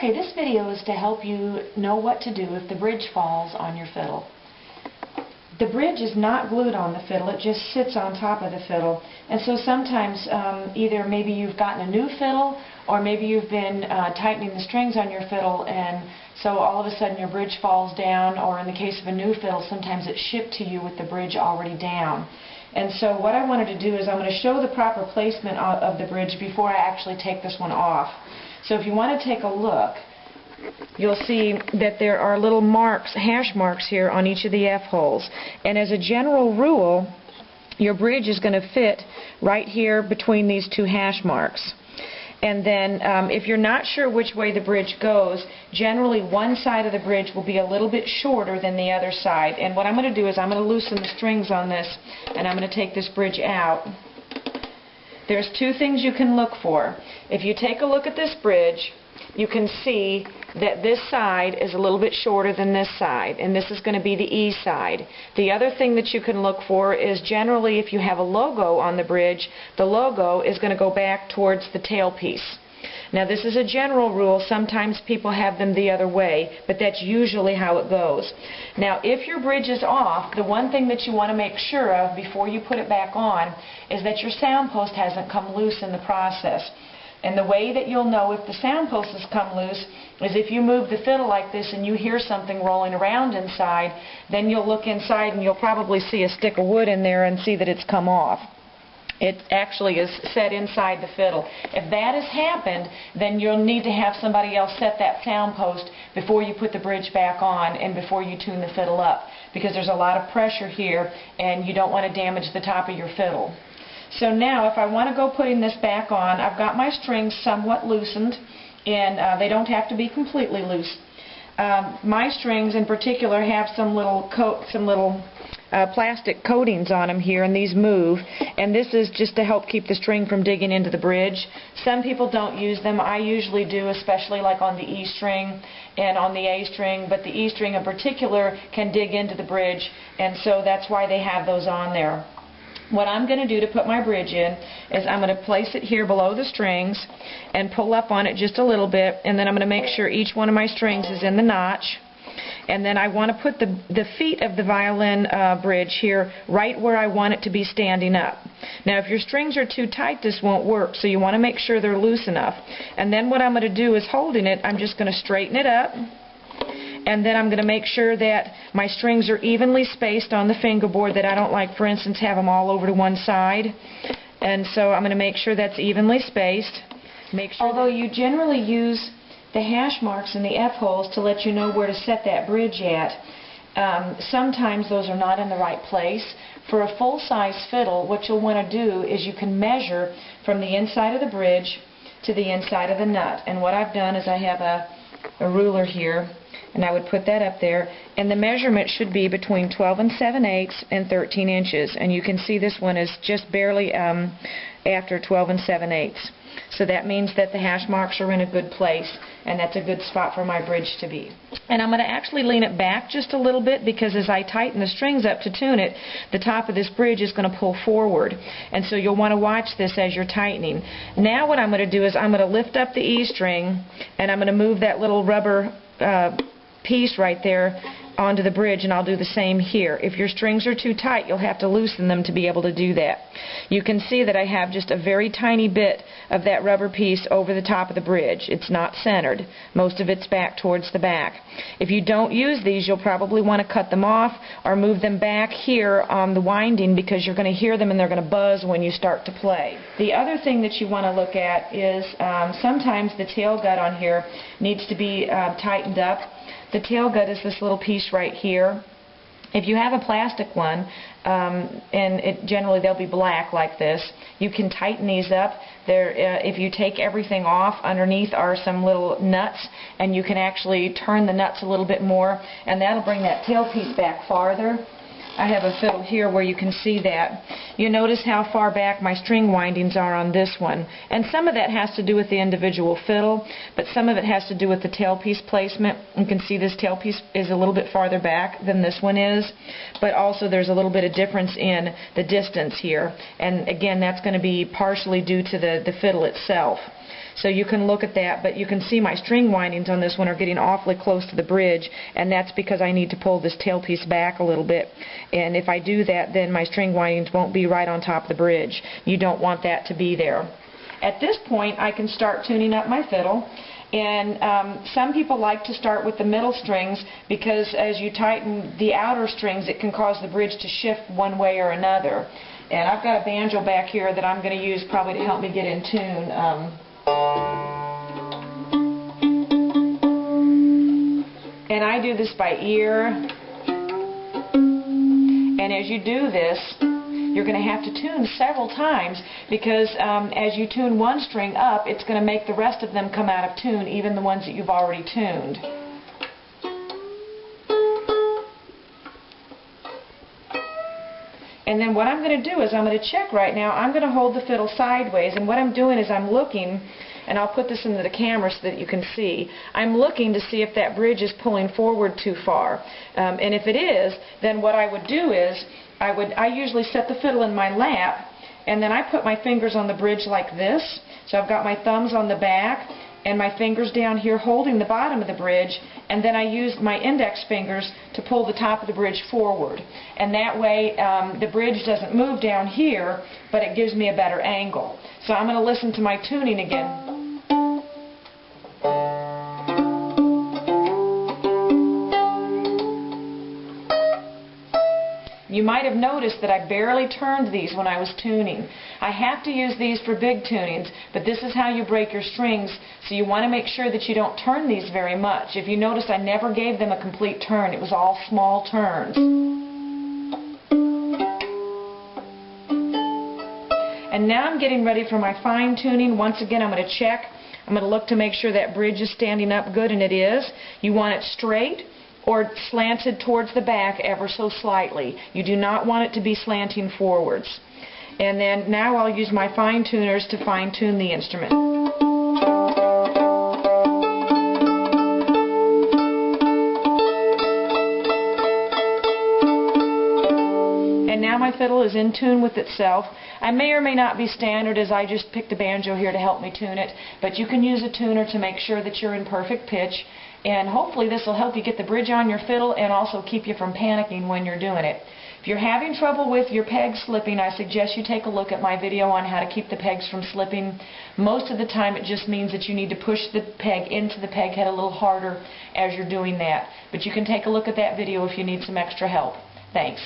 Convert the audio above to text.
Okay, this video is to help you know what to do if the bridge falls on your fiddle. The bridge is not glued on the fiddle, it just sits on top of the fiddle. And so sometimes either maybe you've gotten a new fiddle or maybe you've been tightening the strings on your fiddle, and so all of a sudden your bridge falls down, or in the case of a new fiddle, sometimes it's shipped to you with the bridge already down. And so what I wanted to do is I'm going to show the proper placement of the bridge before I actually take this one off. So if you want to take a look, you'll see that there are little marks, hash marks here on each of the F-holes. And as a general rule, your bridge is going to fit right here between these two hash marks. And then if you're not sure which way the bridge goes, generally one side of the bridge will be a little bit shorter than the other side. And what I'm going to do is I'm going to loosen the strings on this, and I'm going to take this bridge out. There's two things you can look for. If you take a look at this bridge, you can see that this side is a little bit shorter than this side, and this is going to be the E side. The other thing that you can look for is generally if you have a logo on the bridge, the logo is going to go back towards the tailpiece. Now this is a general rule. Sometimes people have them the other way, but that's usually how it goes. Now if your bridge is off, the one thing that you want to make sure of before you put it back on is that your sound post hasn't come loose in the process. And the way that you'll know if the sound post has come loose is if you move the fiddle like this and you hear something rolling around inside, then you'll look inside and you'll probably see a stick of wood in there and see that it's come off. It actually is set inside the fiddle. If that has happened, then you'll need to have somebody else set that sound post before you put the bridge back on and before you tune the fiddle up, because there's a lot of pressure here and you don't want to damage the top of your fiddle. So now if I want to go putting this back on, I've got my strings somewhat loosened, and they don't have to be completely loose. My strings in particular have some little plastic coatings on them here, and these move, and this is just to help keep the string from digging into the bridge. Some people don't use them. I usually do, especially like on the E string and on the A string, but the E string in particular can dig into the bridge, and so that's why they have those on there. What I'm going to do to put my bridge in is I'm going to place it here below the strings and pull up on it just a little bit, and then I'm going to make sure each one of my strings is in the notch. And then I want to put the feet of the violin bridge here right where I want it to be standing up. Now if your strings are too tight, this won't work, so you want to make sure they're loose enough. And then what I'm going to do is, holding it, I'm just going to straighten it up. And then I'm going to make sure that my strings are evenly spaced on the fingerboard, that I don't like, for instance, have them all over to one side. And so I'm going to make sure that's evenly spaced. Although you generally use the hash marks and the F-holes to let you know where to set that bridge at, sometimes those are not in the right place. For a full-size fiddle, what you'll want to do is you can measure from the inside of the bridge to the inside of the nut. And what I've done is I have a ruler here, and I would put that up there, and the measurement should be between 12 and 7/8 and 13 inches, and you can see this one is just barely after 12 and 7/8. So that means that the hash marks are in a good place, and that's a good spot for my bridge to be. And I'm going to actually lean it back just a little bit, because as I tighten the strings up to tune it, the top of this bridge is going to pull forward, and so you'll want to watch this as you're tightening. Now what I'm going to do is I'm going to lift up the E string, and I'm going to move that little rubber piece right there onto the bridge, and I'll do the same here. If your strings are too tight, you'll have to loosen them to be able to do that. You can see that I have just a very tiny bit of that rubber piece over the top of the bridge. It's not centered. Most of it's back towards the back. If you don't use these, you'll probably want to cut them off or move them back here on the winding, because you're going to hear them and they're going to buzz when you start to play. The other thing that you want to look at is sometimes the tail gut on here needs to be tightened up. The tail gut is this little piece right here. If you have a plastic one, and generally they'll be black like this, you can tighten these up. If you take everything off, underneath are some little nuts, and you can actually turn the nuts a little bit more, and that'll bring that tail piece back farther. I have a fiddle here where you can see that. You notice how far back my string windings are on this one. And some of that has to do with the individual fiddle, but some of it has to do with the tailpiece placement. You can see this tailpiece is a little bit farther back than this one is, but also there's a little bit of difference in the distance here. And again, that's going to be partially due to the fiddle itself. So you can look at that, but you can see my string windings on this one are getting awfully close to the bridge, and that's because I need to pull this tailpiece back a little bit. And if I do that, then my string windings won't be right on top of the bridge. You don't want that to be there. At this point, I can start tuning up my fiddle. And some people like to start with the middle strings because as you tighten the outer strings, it can cause the bridge to shift one way or another. And I've got a banjo back here that I'm going to use probably to help me get in tune. And I do this by ear. And as you do this, you're going to have to tune several times because as you tune one string up, it's going to make the rest of them come out of tune, even the ones that you've already tuned. And then what I'm going to do is I'm going to check right now. I'm going to hold the fiddle sideways, and what I'm doing is I'm looking, and I'll put this into the camera so that you can see. I'm looking to see if that bridge is pulling forward too far. And if it is, then what I would do is I usually set the fiddle in my lap, and then I put my fingers on the bridge like this. So I've got my thumbs on the back and my fingers down here holding the bottom of the bridge, and then I use my index fingers to pull the top of the bridge forward. And that way the bridge doesn't move down here, but it gives me a better angle. So I'm going to listen to my tuning again. You might have noticed that I barely turned these when I was tuning. I have to use these for big tunings, but this is how you break your strings, so you want to make sure that you don't turn these very much. If you notice, I never gave them a complete turn. It was all small turns. And now I'm getting ready for my fine tuning. Once again, I'm going to check. I'm going to look to make sure that bridge is standing up good, and it is. You want it straight or slanted towards the back ever so slightly. You do not want it to be slanting forwards. And then now I'll use my fine tuners to fine tune the instrument. And now my fiddle is in tune with itself. I may or may not be standard, as I just picked a banjo here to help me tune it, but you can use a tuner to make sure that you're in perfect pitch. And hopefully this will help you get the bridge on your fiddle and also keep you from panicking when you're doing it. If you're having trouble with your pegs slipping, I suggest you take a look at my video on how to keep the pegs from slipping. Most of the time it just means that you need to push the peg into the peg head a little harder as you're doing that. But you can take a look at that video if you need some extra help. Thanks.